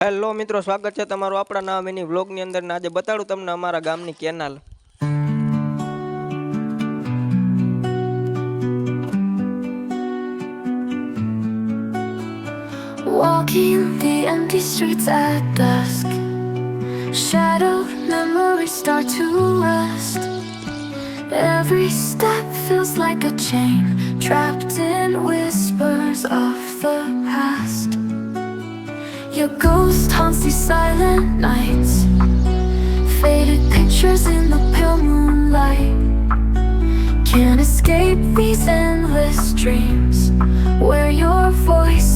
Hello મિત્રો, સ્વાગત છે તમારું આપણા નવા મિની વ્લોગની અંદર. ને આજે બતાડું તમને અમારા ગામની canal. Walking the empty streets at dusk, shadowed memories start to rust. Every step feels like a chain, trapped in whispers of the past. Your ghost haunts these silent nights, faded pictures in the pale moonlight. Can't escape these endless dreams where your voice